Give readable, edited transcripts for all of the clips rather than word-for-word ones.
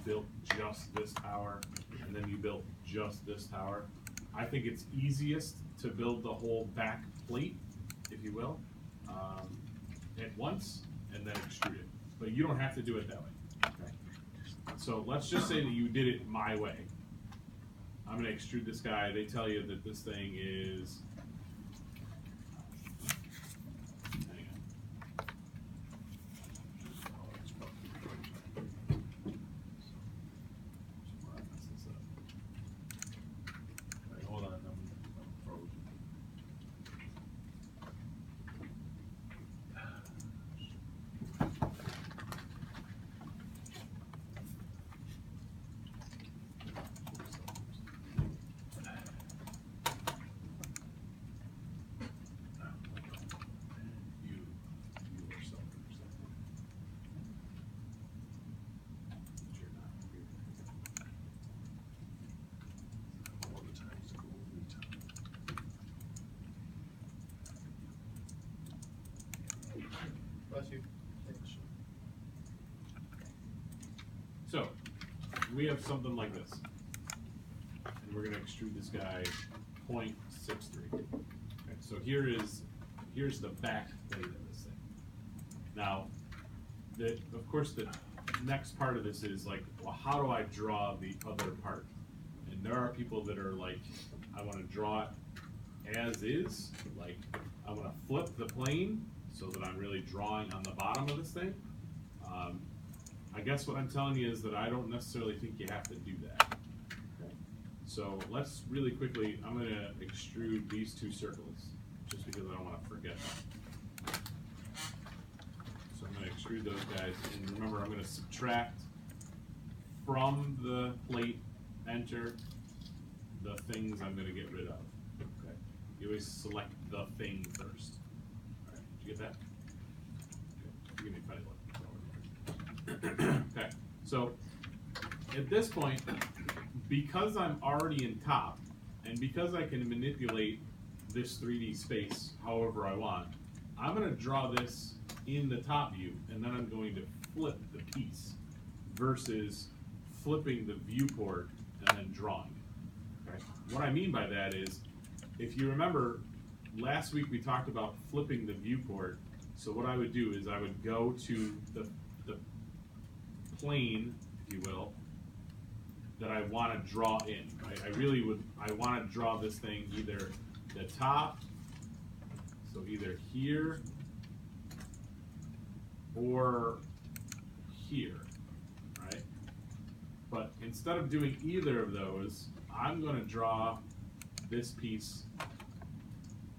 built just this tower, and then you built just this tower. I think it's easiest to build the whole back plate, if you will, at once, and then extrude it. But you don't have to do it that way. Okay? So let's just say that you did it my way. I'm going to extrude this guy. They tell you that this thing is. Hang on. Wait, hold on. I'm frozen. Bless you. So, we have something like this. And we're going to extrude this guy 0.63. Okay, so here's the back plate of this thing. Now, of course, the next part of this is like, well, how do I draw the other part? And there are people that are like, I want to draw it as is. Like, I want to flip the plane so that I'm really drawing on the bottom of this thing. I guess what I'm telling you is that I don't necessarily think you have to do that. Okay. So let's really quickly, I'm going to extrude these two circles, just because I don't want to forget them. So I'm going to extrude those guys, and remember I'm going to subtract from the plate, enter the things I'm going to get rid of. Okay. You always select the thing first. All right, did you get that? Okay. Give me a funny look. Okay, so at this point, because I'm already in top, and because I can manipulate this 3D space however I want, I'm going to draw this in the top view, and then I'm going to flip the piece versus flipping the viewport and then drawing it. Okay? What I mean by that is, if you remember, last week we talked about flipping the viewport. So what I would do is I would go to the plane, if you will, that I want to draw in. I want to draw this thing either the top, so either here or here, right? But instead of doing either of those, I'm going to draw this piece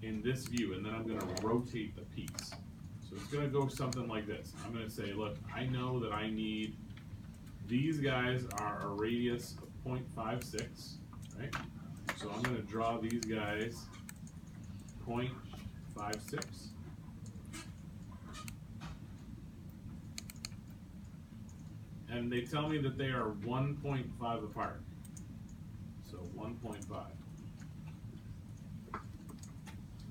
in this view, and then I'm going to rotate the piece. So it's going to go something like this. I'm going to say, look, I know that I need, these guys are a radius of 0.56, right? So I'm going to draw these guys 0.56. And they tell me that they are 1.5 apart. So 1.5.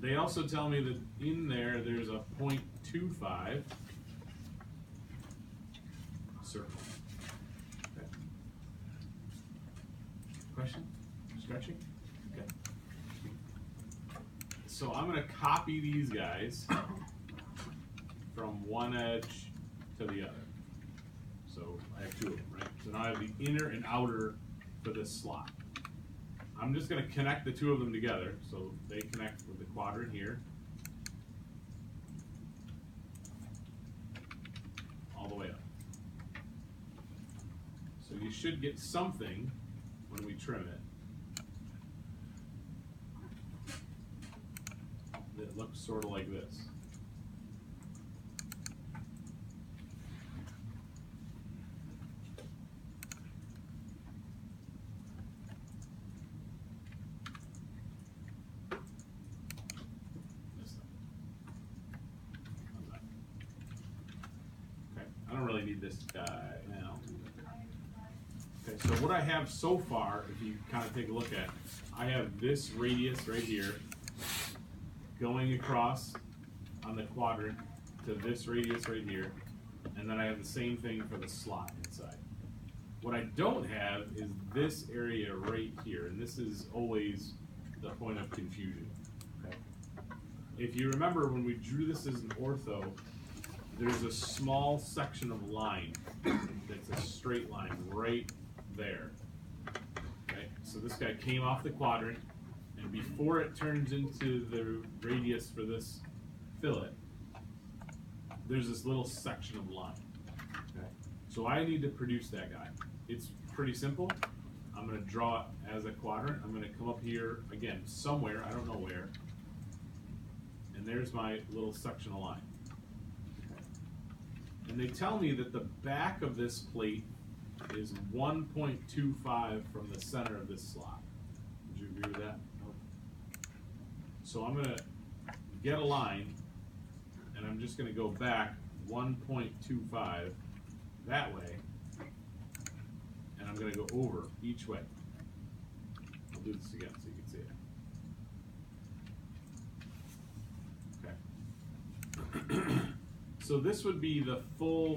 They also tell me that in there's a 0.25 circle. Okay. Question? Stretching? Okay. So I'm going to copy these guys from one edge to the other. So I have two of them, right? So now I have the inner and outer for this slot. I'm just going to connect the two of them together. So they connect with the quadrant here. All the way up. So you should get something when we trim it that looks sort of like this. I don't really need this guy now. Okay, so what I have so far, if you kind of take a look at, I have this radius right here going across on the quadrant to this radius right here, and then I have the same thing for the slot inside. What I don't have is this area right here, and this is always the point of confusion. Okay? If you remember when we drew this as an ortho, there's a small section of line that's a straight line right there. Okay? So this guy came off the quadrant, and before it turns into the radius for this fillet, there's this little section of line. Okay? So I need to produce that guy. It's pretty simple. I'm going to draw it as a quadrant. I'm going to come up here, again, somewhere, I don't know where, and there's my little section of line. Okay. And they tell me that the back of this plate is 1.25 from the center of this slot. Would you agree with that? So I'm going to get a line, and I'm just going to go back 1.25 that way, and I'm going to go over each way. I'll do this again so you can see it. Okay. So this would be the full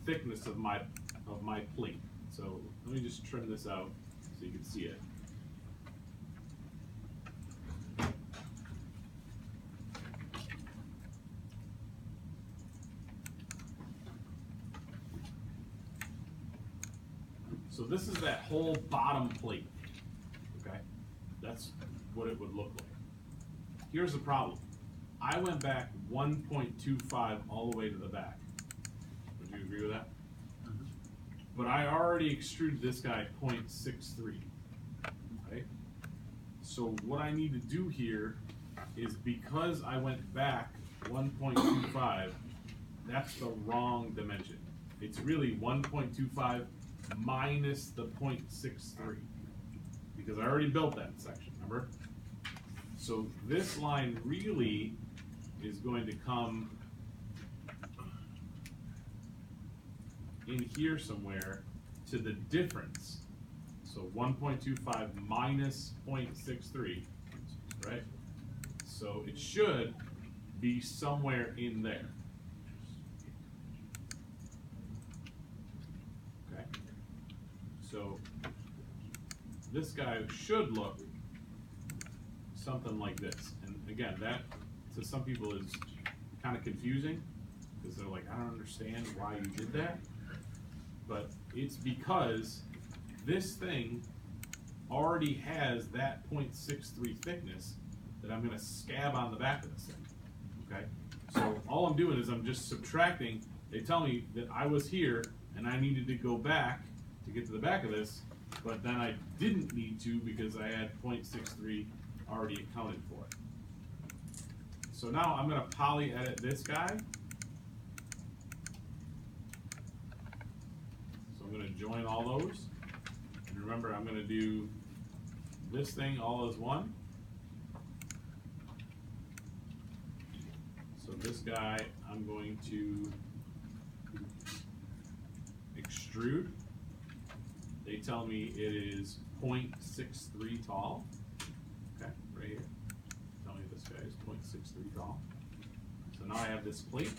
thickness of my plate. So let me just trim this out so you can see it. So this is that whole bottom plate, okay? That's what it would look like. Here's the problem. I went back 1.25 all the way to the back. Would you agree with that? Mm-hmm. But I already extruded this guy 0.63, right? So what I need to do here is, because I went back 1.25, that's the wrong dimension. It's really 1.25 minus the 0.63, because I already built that section, remember? So this line really is going to come in here somewhere to the difference. So 1.25 minus 0.63, right? So it should be somewhere in there. So this guy should look something like this. And again, that to some people is kind of confusing, because they're like, I don't understand why you did that. But it's because this thing already has that 0.63 thickness that I'm going to scab on the back of this thing. Okay? So all I'm doing is I'm just subtracting. They tell me that I was here and I needed to go back to get to the back of this, but then I didn't need to because I had 0.63 already accounted for it. So now I'm going to poly edit this guy. So I'm going to join all those. And remember, I'm going to do this thing all as one. So this guy, I'm going to extrude. They tell me it is 0.63 tall. Okay, right here. Tell me this guy is 0.63 tall. So now I have this plate.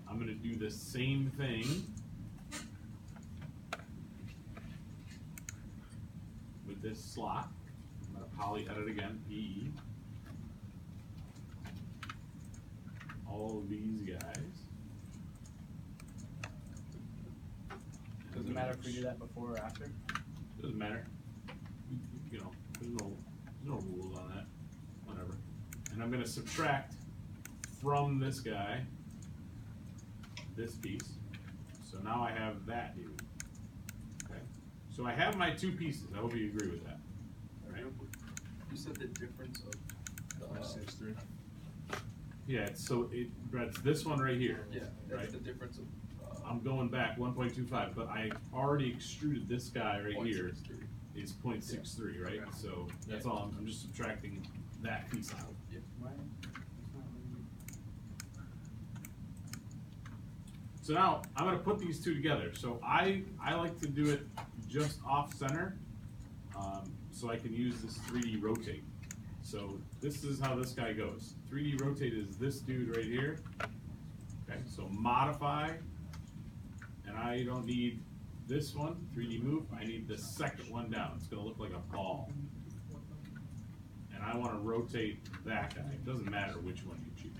I'm going to do the same thing with this slot. I'm going to poly edit again, PE. All of these guys. Does it matter if we do that before or after? Doesn't matter. You know, there's no rules on that. Whatever. And I'm going to subtract from this guy this piece. So now I have that dude. Okay. So I have my two pieces. I hope you agree with that. Right? You said the difference of the 0.63. Yeah. So it's this one right here. Yeah. That's right? the difference of. I'm going back 1.25, but I already extruded this guy right here. Is 0.63, right? Okay. So that's all. I'm just subtracting that piece out. Yeah. So now I'm going to put these two together. So I like to do it just off center, so I can use this 3D rotate. So this is how this guy goes. 3D rotate is this dude right here. Okay, so modify, and I don't need this one, 3D move, I need the second one down. It's gonna look like a ball. And I wanna rotate that guy. It doesn't matter which one you choose.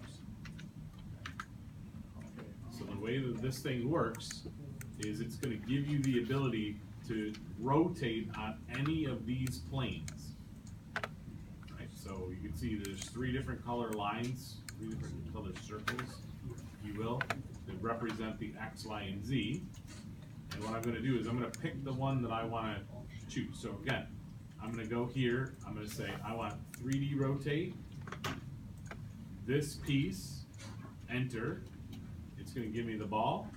So the way that this thing works is it's gonna give you the ability to rotate on any of these planes. Right, so you can see there's 3 different color lines, 3 different color circles, if you will, that represent the X, Y, and Z. And what I'm gonna do is I'm gonna pick the one that I wanna choose. So again, I'm gonna go here, I'm gonna say I want 3D rotate, this piece, enter, it's gonna give me the ball,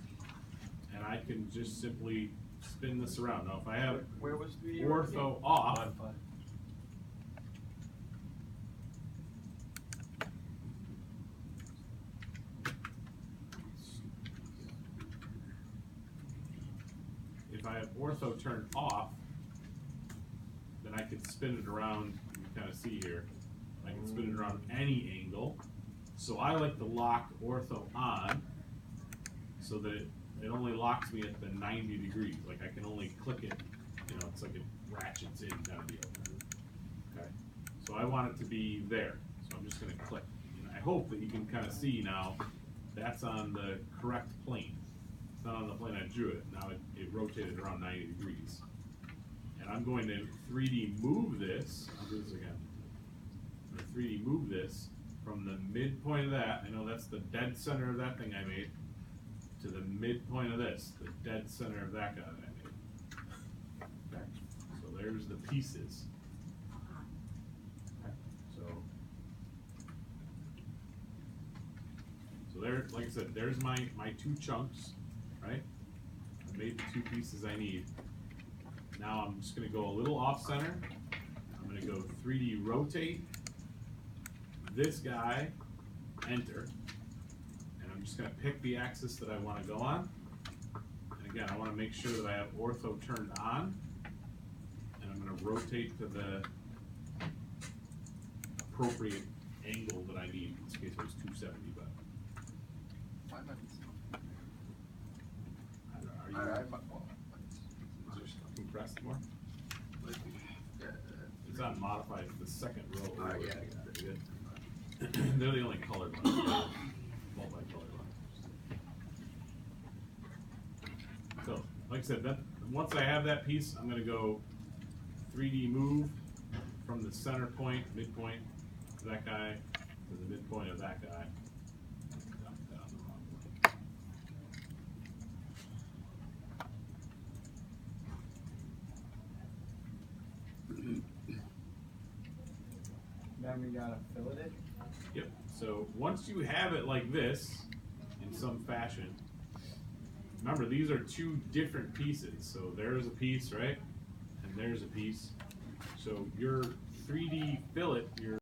and I can just simply spin this around. Now if I have Where was the ortho off, Modify. if I have ortho turned off, then I can spin it around, you can kind of see here, I can spin it around any angle. So I like to lock ortho on, so that it only locks me at the 90 degrees, like I can only click it, you know, it's like it ratchets in kind of deal. Okay, so I want it to be there, so I'm just gonna click. And I hope that you can kind of see now, that's on the correct plane. It's not on the plane I drew it, now it rotated around 90 degrees. And I'm going to 3D move this, I'll do this again. I'm gonna 3D move this from the midpoint of that, I know that's the dead center of that thing I made, to the midpoint of this, the dead center of that guy that I made. Okay, so there's the pieces. Okay, so there, like I said, there's my 2 chunks, right? I made the 2 pieces I need. Now I'm just gonna go a little off center. I'm gonna go 3D rotate this guy, enter. And I'm just gonna pick the axis that I wanna go on. And again, I wanna make sure that I have ortho turned on. And I'm gonna rotate to the appropriate angle that I need. In this case it was 270, but Why not? I don't know, are you, Well, is yours compressed more? yeah, It's on modified, the second row. Alright, yeah. Pretty good. They're the only colored ones, multicolored ones. So, like I said, that, once I have that piece, I'm gonna go 3D move from the center point, midpoint of that guy, to the midpoint of that guy. Dump that on the wrong one. Then we gotta fillet it. Yep, so once you have it like this, in some fashion, remember these are 2 different pieces, so there's a piece, right? And there's a piece. So your 3D fillet, your